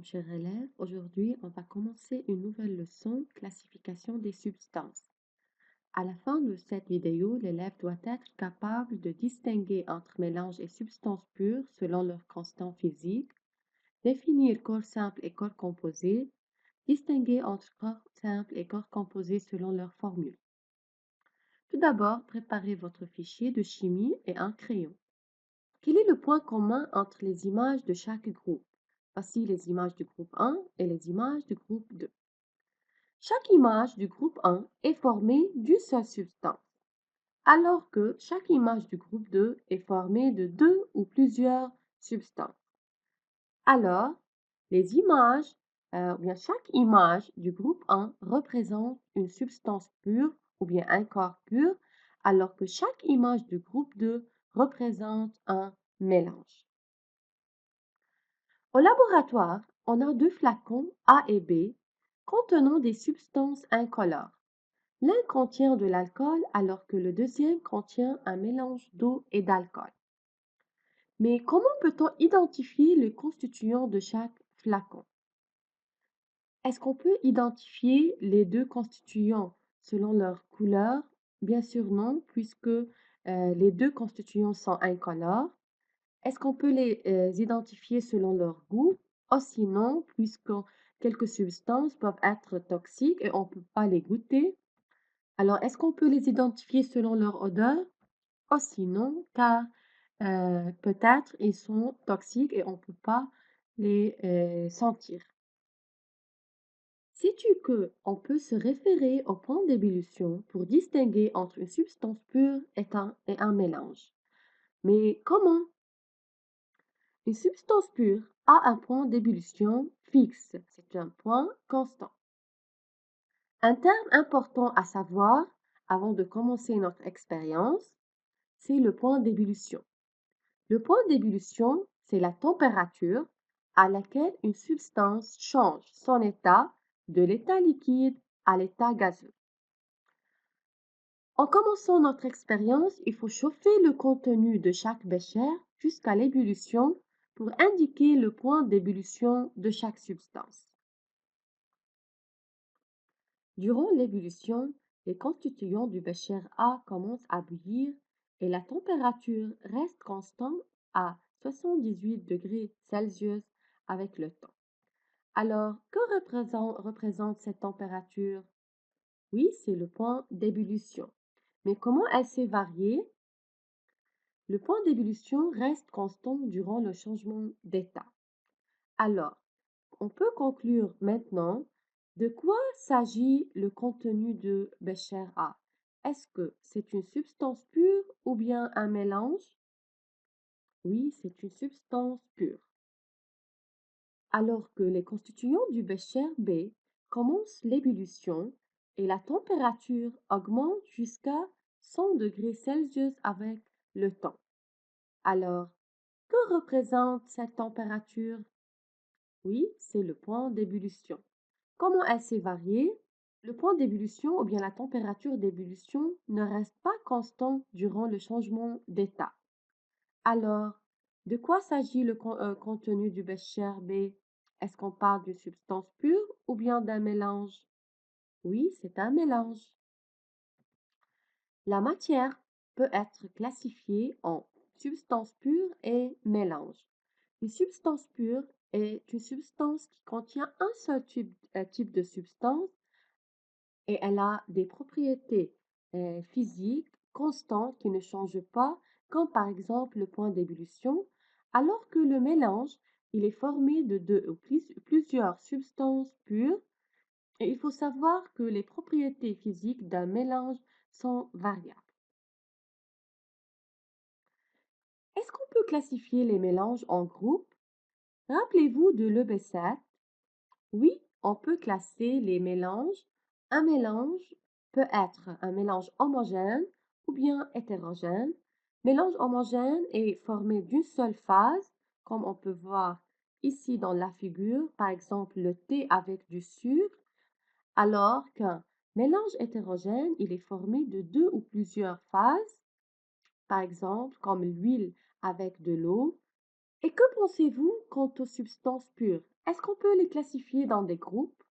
chers élèves. Aujourd'hui, on va commencer une nouvelle leçon, classification des substances. À la fin de cette vidéo, l'élève doit être capable de distinguer entre mélanges et substances pures selon leurs constants physiques, définir corps simple et corps composé, distinguer entre corps simple et corps composé selon leurs formules. Tout d'abord, préparez votre fichier de chimie et un crayon. Quel est le point commun entre les images de chaque groupe? Voici les images du groupe 1 et les images du groupe 2. Chaque image du groupe 1 est formée d'une seule substance, alors que chaque image du groupe 2 est formée de deux ou plusieurs substances. Alors, les images, bien chaque image du groupe 1 représente une substance pure ou bien un corps pur, alors que chaque image du groupe 2 représente un mélange. Au laboratoire, on a deux flacons A et B contenant des substances incolores. L'un contient de l'alcool alors que le deuxième contient un mélange d'eau et d'alcool. Mais comment peut-on identifier les constituants de chaque flacon? Est-ce qu'on peut identifier les deux constituants selon leur couleur? Bien sûr non, puisque les deux constituants sont incolores. Est-ce qu'on peut les identifier selon leur goût? Aussi non, puisque quelques substances peuvent être toxiques et on ne peut pas les goûter. Alors, est-ce qu'on peut les identifier selon leur odeur? Aussi non, car peut-être ils sont toxiques et on ne peut pas les sentir. Sais-tu qu'on peut se référer au point d'ébullition pour distinguer entre une substance pure et un mélange? Mais comment? Une substance pure a un point d'ébullition fixe, c'est un point constant. Un terme important à savoir avant de commencer notre expérience, c'est le point d'ébullition. Le point d'ébullition, c'est la température à laquelle une substance change son état de l'état liquide à l'état gazeux. En commençant notre expérience, il faut chauffer le contenu de chaque bécher jusqu'à l'ébullition pour indiquer le point d'ébullition de chaque substance. Durant l'ébullition, les constituants du bécher A commencent à bouillir et la température reste constante à 78 degrés Celsius avec le temps. Alors, que représente cette température? Oui, c'est le point d'ébullition. Mais comment elle s'est variée? Le point d'ébullition reste constant durant le changement d'état. Alors, on peut conclure maintenant de quoi s'agit le contenu de bécher A. Est-ce que c'est une substance pure ou bien un mélange? Oui, c'est une substance pure. Alors que les constituants du bécher B commencent l'ébullition et la température augmente jusqu'à 100 degrés Celsius avec le temps. Alors, que représente cette température? Oui, c'est le point d'ébullition. Comment elle s'est variée? Le point d'ébullition ou bien la température d'ébullition ne reste pas constant durant le changement d'état. Alors, de quoi s'agit le contenu du bécher B? Est-ce qu'on parle d'une substance pure ou bien d'un mélange? Oui, c'est un mélange. La matière peut être classifiée en substance pure et mélange. Une substance pure est une substance qui contient un seul type de substance et elle a des propriétés physiques constantes qui ne changent pas, comme par exemple le point d'ébullition, alors que le mélange, il est formé de deux ou plusieurs substances pures et il faut savoir que les propriétés physiques d'un mélange sont variables. Est-ce qu'on peut classifier les mélanges en groupes? Rappelez-vous de l'EB7. Oui, on peut classer les mélanges. Un mélange peut être un mélange homogène ou bien hétérogène. Mélange homogène est formé d'une seule phase, comme on peut voir ici dans la figure, par exemple le thé avec du sucre, alors qu'un mélange hétérogène, il est formé de deux ou plusieurs phases, par exemple comme l'huile avec de l'eau. Et que pensez-vous quant aux substances pures? Est-ce qu'on peut les classifier dans des groupes?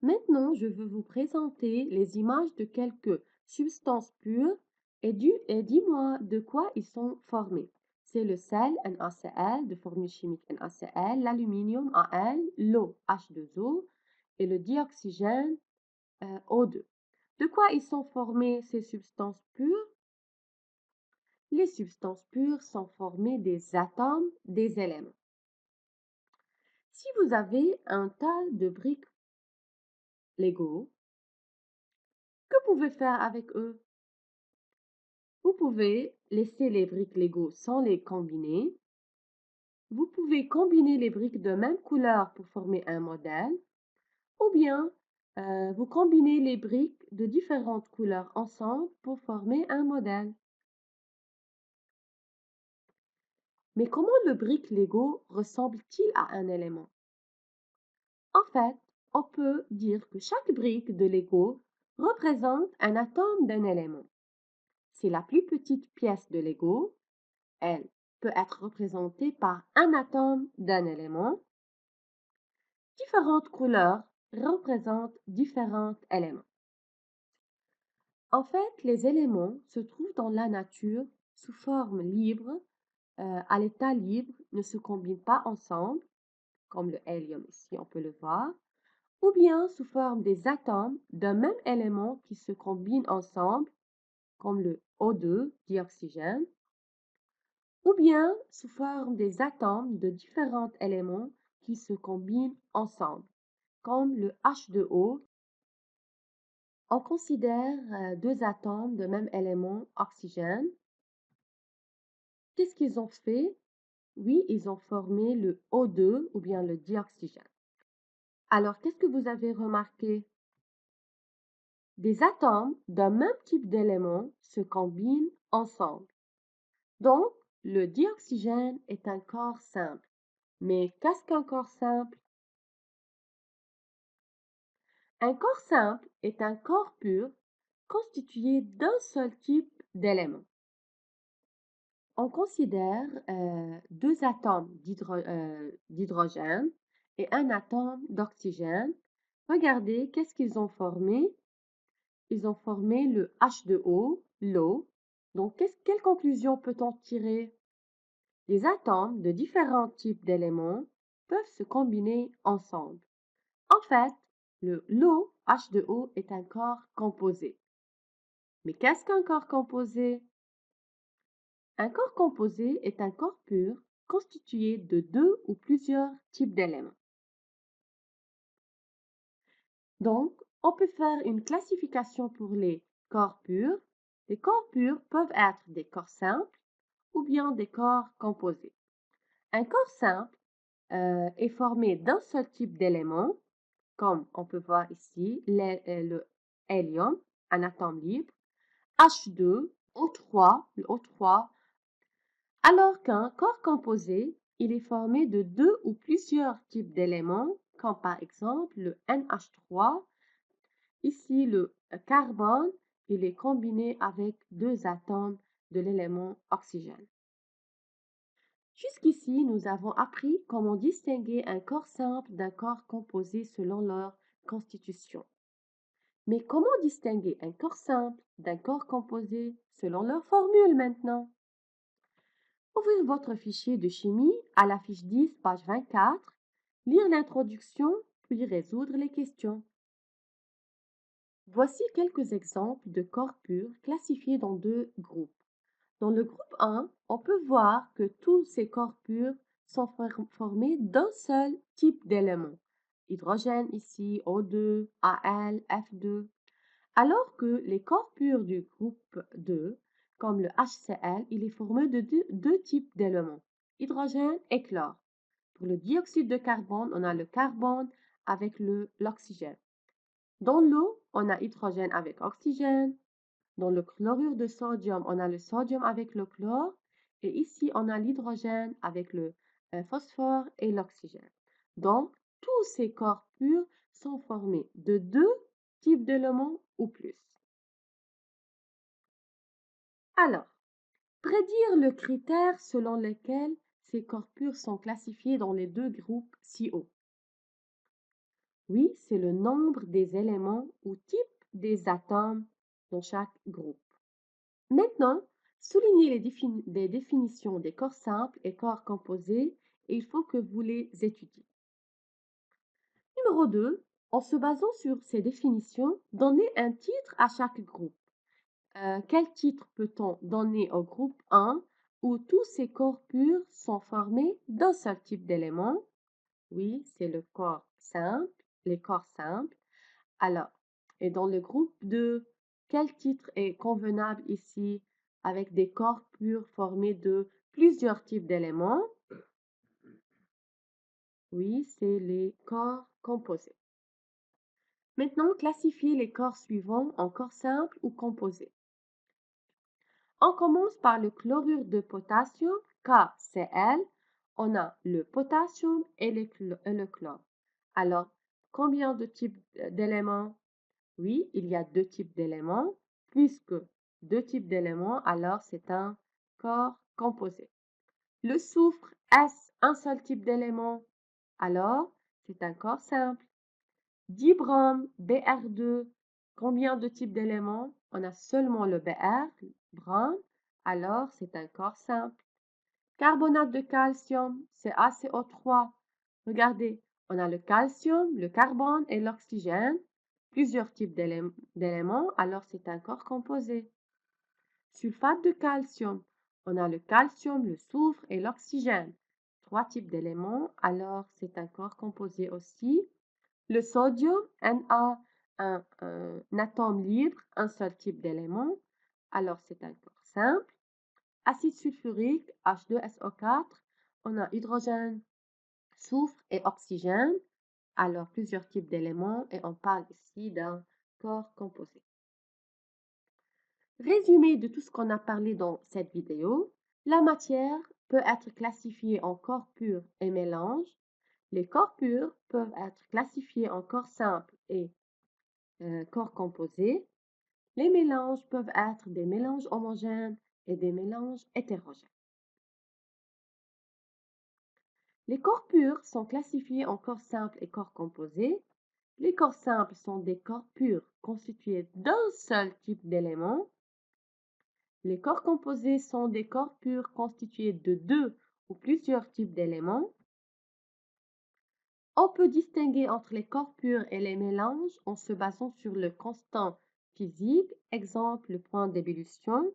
Maintenant, je veux vous présenter les images de quelques substances pures et dis-moi de quoi ils sont formés. C'est le sel, NaCl, de formule chimique NaCl, l'aluminium, Al, l'eau, H2O, et le dioxygène, O2. De quoi ils sont formés ces substances pures? Les substances pures sont formées des atomes des éléments. Si vous avez un tas de briques Lego, que pouvez vous faire avec eux? Vous pouvez laisser les briques Lego sans les combiner. Vous pouvez combiner les briques de même couleur pour former un modèle. Ou bien, vous combinez les briques de différentes couleurs ensemble pour former un modèle. Mais comment le brique Lego ressemble-t-il à un élément? En fait, on peut dire que chaque brique de Lego représente un atome d'un élément. C'est la plus petite pièce de Lego. Elle peut être représentée par un atome d'un élément. Différentes couleurs représentent différents éléments. En fait, les éléments se trouvent dans la nature sous forme libre, à l'état libre, ne se combinent pas ensemble, comme le hélium ici, on peut le voir, ou bien sous forme des atomes d'un même élément qui se combinent ensemble, comme le O2, dioxygène, ou bien sous forme des atomes de différents éléments qui se combinent ensemble, comme le H2O. On considère deux atomes de même élément, oxygène. Qu'est-ce qu'ils ont fait? Oui, ils ont formé le O2 ou bien le dioxygène. Alors, qu'est-ce que vous avez remarqué? Des atomes d'un même type d'élément se combinent ensemble. Donc, le dioxygène est un corps simple. Mais qu'est-ce qu'un corps simple? Un corps simple est un corps pur constitué d'un seul type d'élément. On considère deux atomes d'hydrogène et un atome d'oxygène. Regardez, qu'est-ce qu'ils ont formé? Ils ont formé le H2O, l'eau. Donc, quelle conclusion peut-on tirer? Les atomes de différents types d'éléments peuvent se combiner ensemble. En fait, l'eau H2O est un corps composé. Mais qu'est-ce qu'un corps composé? Un corps composé est un corps pur constitué de deux ou plusieurs types d'éléments. Donc, on peut faire une classification pour les corps purs. Les corps purs peuvent être des corps simples ou bien des corps composés. Un corps simple est formé d'un seul type d'élément, comme on peut voir ici, le hélium, un atome libre, H2, O3, le O3, alors qu'un corps composé, il est formé de deux ou plusieurs types d'éléments, comme par exemple le NH3. Ici, le carbone, il est combiné avec deux atomes de l'élément oxygène. Jusqu'ici, nous avons appris comment distinguer un corps simple d'un corps composé selon leur constitution. Mais comment distinguer un corps simple d'un corps composé selon leur formule maintenant? Ouvrez votre fichier de chimie à la fiche 10, page 24, lire l'introduction, puis résoudre les questions. Voici quelques exemples de corps purs classifiés dans deux groupes. Dans le groupe 1, on peut voir que tous ces corps purs sont formés d'un seul type d'élément. Hydrogène ici, O2, Al, F2. Alors que les corps purs du groupe 2, comme le HCl, il est formé de deux types d'éléments, hydrogène et chlore. Pour le dioxyde de carbone, on a le carbone avec l'oxygène. Dans l'eau, on a hydrogène avec oxygène. Dans le chlorure de sodium, on a le sodium avec le chlore. Et ici, on a l'hydrogène avec le phosphore et l'oxygène. Donc, tous ces corps purs sont formés de deux types d'éléments ou plus. Alors, prédire le critère selon lequel ces corps purs sont classifiés dans les deux groupes ci-haut? Oui, c'est le nombre des éléments ou types des atomes dans chaque groupe. Maintenant, soulignez les définitions des corps simples et corps composés et il faut que vous les étudiez. Numéro 2, en se basant sur ces définitions, donnez un titre à chaque groupe. Quel titre peut-on donner au groupe 1 où tous ces corps purs sont formés d'un seul type d'élément? Oui, c'est le corps simple, les corps simples. Alors, et dans le groupe 2, quel titre est convenable ici avec des corps purs formés de plusieurs types d'éléments? Oui, c'est les corps composés. Maintenant, classifiez les corps suivants en corps simples ou composés. On commence par le chlorure de potassium, KCl. On a le potassium et le chlore. Alors, combien de types d'éléments? Oui, il y a deux types d'éléments. Puisque deux types d'éléments, alors c'est un corps composé. Le soufre, est-ce un seul type d'élément? Alors, c'est un corps simple. Dibrom, Br2, combien de types d'éléments? On a seulement le Br, brome, alors c'est un corps simple. Carbonate de calcium, c'est ACO3. Regardez, on a le calcium, le carbone et l'oxygène. Plusieurs types d'éléments, alors c'est un corps composé. Sulfate de calcium, on a le calcium, le soufre et l'oxygène. Trois types d'éléments, alors c'est un corps composé aussi. Le sodium, Na, un atome libre, un seul type d'élément, alors c'est un corps simple. Acide sulfurique, H2SO4, on a hydrogène, soufre et oxygène, alors plusieurs types d'éléments et on parle ici d'un corps composé. Résumé de tout ce qu'on a parlé dans cette vidéo, la matière peut être classifiée en corps purs et mélanges. Les corps purs peuvent être classifiés en corps simples et corps composés. Les mélanges peuvent être des mélanges homogènes et des mélanges hétérogènes. Les corps purs sont classifiés en corps simples et corps composés. Les corps simples sont des corps purs constitués d'un seul type d'éléments. Les corps composés sont des corps purs constitués de deux ou plusieurs types d'éléments. On peut distinguer entre les corps purs et les mélanges en se basant sur le constant physique, exemple le point d'ébullition.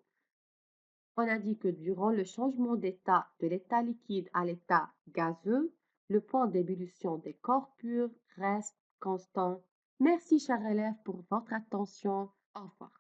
On a dit que durant le changement d'état de l'état liquide à l'état gazeux, le point d'ébullition des corps purs reste constant. Merci chers élèves pour votre attention. Au revoir.